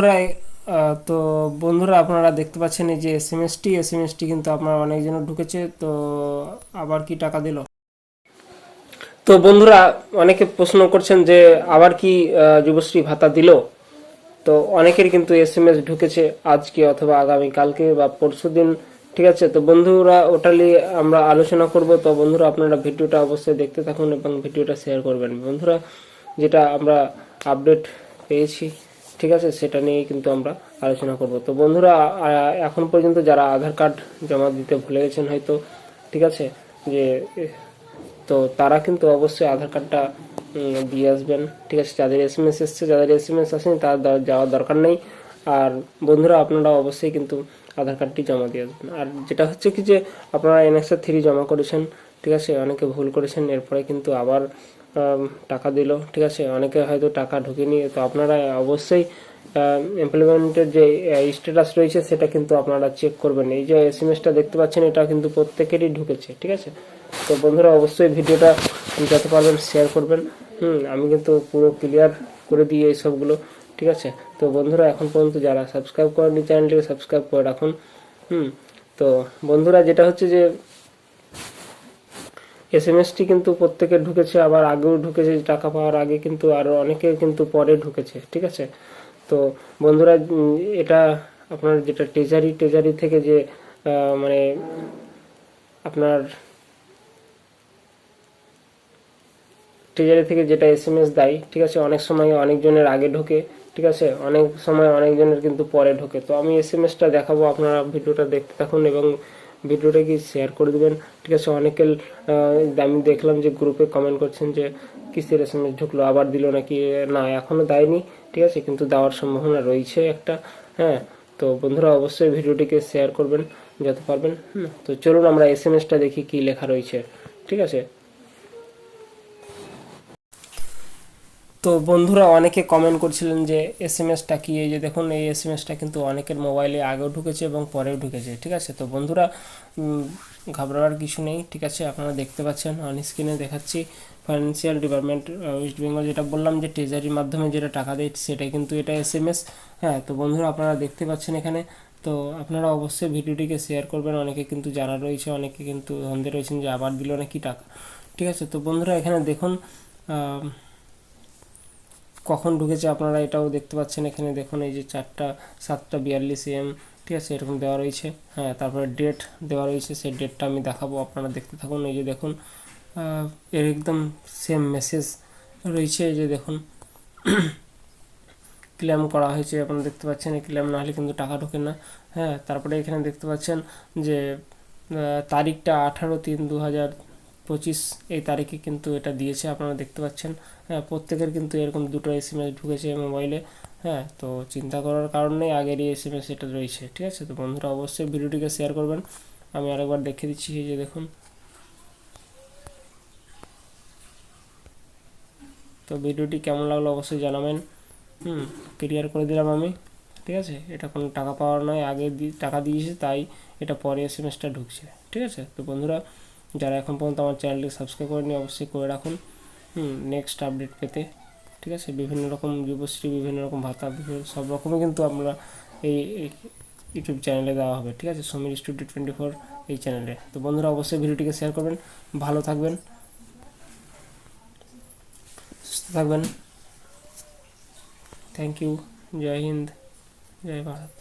প্রায় তো বন্ধুরা আপনারা দেখতে পাচ্ছেন এই যে এসএমএসটি কিন্তু আপনার অনেকজনের ঢুকেছে। তো আবার কি টাকা দিল? তো বন্ধুরা অনেকে প্রশ্ন করছেন যে আবার কি যুবশ্রী ভাতা দিল। তো অনেকের কিন্তু এসএমএস ঢুকেছে আজকে অথবা আগামী কালকে বা পরশুদিন। ঠিক আছে, তো বন্ধুরা ওটা নিয়ে আমরা আলোচনা করব। তো বন্ধুরা আপনারা ভিডিওটা অবশ্যই দেখতে থাকুন এবং ভিডিওটা শেয়ার করবেন। বন্ধুরা যেটা আমরা আপডেট পেয়েছি, ঠিক আছে, সেটা নিয়েই কিন্তু আমরা আলোচনা করব। তো বন্ধুরা এখন পর্যন্ত যারা আধার কার্ড জমা দিতে ভুলে গেছেন হয়তো, ঠিক আছে, যে তো তারা কিন্তু অবশ্যই আধার কার্ডটা দিয়ে আসবেন। ঠিক আছে, যাদের এসএমএস এসছে, যাদের এসএমএস আসেনি তার যাওয়ার দরকার নেই। আর বন্ধুরা আপনারা অবশ্যই কিন্তু আধার কার্ডটি জমা দিয়ে আসবেন। আর যেটা হচ্ছে কি যে আপনারা NXR 3 জমা করেছেন, ঠিক আছে, অনেকে ভুল করেছেন, এরপরে কিন্তু আবার টাকা দিল। ঠিক আছে, অনেকে হয়তো টাকা ঢুকেনি। তো আপনারা অবশ্যই এমপ্লয়মেন্টের যে স্ট্যাটাস রয়েছে সেটা কিন্তু আপনারা চেক করবেন। এই যে এসএমএসটা দেখতে পাচ্ছেন এটা কিন্তু প্রত্যেকেরই ঢুকেছে। ঠিক আছে, তো বন্ধুরা অবশ্যই ভিডিওটা যত পারবেন শেয়ার করবেন। আমি কিন্তু পুরো ক্লিয়ার করে দিই এই সবগুলো। ঠিক আছে, তো বন্ধুরা এখন পর্যন্ত যারা সাবস্ক্রাইব করেনি চ্যানেলটিকে সাবস্ক্রাইব করে রাখুন। তো বন্ধুরা যেটা হচ্ছে যে এসএমএসটি কিন্তু প্রত্যেকের ঢুকেছে, আবার আগেও ঢুকেছে টাকা পাওয়ার আগে, কিন্তু আরও অনেকের কিন্তু পরে ঢুকেছে। ঠিক আছে, তো বন্ধুরা এটা আপনার যেটা ট্রেজারি থেকে যে মানে আপনার ট্রেজারি থেকে যেটা এসএমএস দেয়, ঠিক আছে, অনেক সময় অনেকজনের আগে ঢোকে, ঠিক আছে, অনেক সময় অনেকজনের কিন্তু পরে ঢোকে। তো আমি এসএমএসটা দেখাবো, আপনারা ভিডিওটা দেখতে থাকুন এবং ভিডিওটা কি শেয়ার করে দেবেন। ঠিক আছে, অনেকের আমি দেখলাম যে গ্রুপে কমেন্ট করছেন যে কিসের এসএমএস ঢুকলো, আবার দিল নাকি। না, এখনো দেয়নি, ঠিক আছে, কিন্তু দেওয়ার সম্ভাবনা রয়েছে একটা। হ্যাঁ, তো বন্ধুরা অবশ্যই ভিডিওটিকে শেয়ার করবেন যত পারবেন। তো চলুন আমরা এসএমএসটা দেখি কি লেখা রয়েছে। ঠিক আছে, তো বন্ধুরা অনেকে কমেন্ট করছিলেন যে এসএমএসটা কি। এই যে দেখুন, এই এসএমএসটা কিন্তু অনেকের মোবাইলে আগেও ঢুকেছে এবং পরেও ঢুকেছে। ঠিক আছে, তো বন্ধুরা ঘাবড়াবার কিছু নেই। ঠিক আছে, আপনারা দেখতে পাচ্ছেন অন স্ক্রিনে দেখাচ্ছি ফাইন্যান্সিয়াল ডিপার্টমেন্ট ওয়েস্ট বেঙ্গল, যেটা বললাম যে ট্রেজারির মাধ্যমে যেটা টাকা দেয় সেটাই কিন্তু এটা এসএমএস। হ্যাঁ, তো বন্ধুরা আপনারা দেখতে পাচ্ছেন এখানে। তো আপনারা অবশ্যই ভিডিওটিকে শেয়ার করবেন। অনেকে কিন্তু জানা রয়েছে, অনেকে কিন্তু সন্দেহ রয়েছেন যে আবার দিল নাকি টাকা। ঠিক আছে, তো বন্ধুরা এখানে দেখুন কখন ঢুকেছে আপনারা এটাও দেখতে পাচ্ছেন। এখানে দেখুন এই যে 7:42 AM, ঠিক আছে, এরকম দেওয়া রয়েছে। হ্যাঁ, তারপরে ডেট দেওয়া রয়েছে, সেই ডেটটা আমি দেখাবো, আপনারা দেখতে থাকুন। এই যে দেখুন এর একদম সেম মেসেজ রয়েছে। এই যে দেখুন ক্লেম করা হয়েছে, আপনারা দেখতে পাচ্ছেন। এই ক্লেম না হলে কিন্তু টাকা ঢোকে না। হ্যাঁ, তারপরে এখানে দেখতে পাচ্ছেন যে তারিখটা 18/3/2025 এই তারিখে কিন্তু এটা দিয়েছে, আপনারা দেখতে পাচ্ছেন। হ্যাঁ, প্রত্যেকের কিন্তু এরকম দুটো এসএমএস ঢুকেছে মোবাইলে। হ্যাঁ, তো চিন্তা করার কারণ নেই, আগেরই এসএমএস এটা রয়েছে। ঠিক আছে, তো বন্ধুরা অবশ্যই ভিডিওটিকে শেয়ার করবেন। আমি আরেকবার দেখিয়ে দিচ্ছি। এই যে দেখুন, তো ভিডিওটি কেমন লাগলো অবশ্যই জানাবেন। ক্লিয়ার করে দিলাম আমি। ঠিক আছে, এটা কোনো টাকা পাওয়ার নয়, আগে টাকা দিয়েছে তাই এটা পরে এসএমএসটা ঢুকছে। ঠিক আছে, তো বন্ধুরা যারা এখন পর্যন্ত আমার চ্যানেলটি সাবস্ক্রাইব করেনি অবশ্যই করে রাখুন নেক্সট আপডেট পেতে। ঠিক আছে, বিভিন্ন রকম যুবশ্রী, বিভিন্ন রকম ভাতা, বিভিন্ন সব রকমই কিন্তু আমরা এই ইউটিউব চ্যানেলে দেওয়া হবে। ঠিক আছে, সমীর স্টুডিও 24 এই চ্যানেলে। তো বন্ধুরা অবশ্যই ভিডিওটিকে শেয়ার করবেন। ভালো থাকবেন, সুস্থ থাকবেন। Thank you. জয় হিন্দ, জয় ভারত।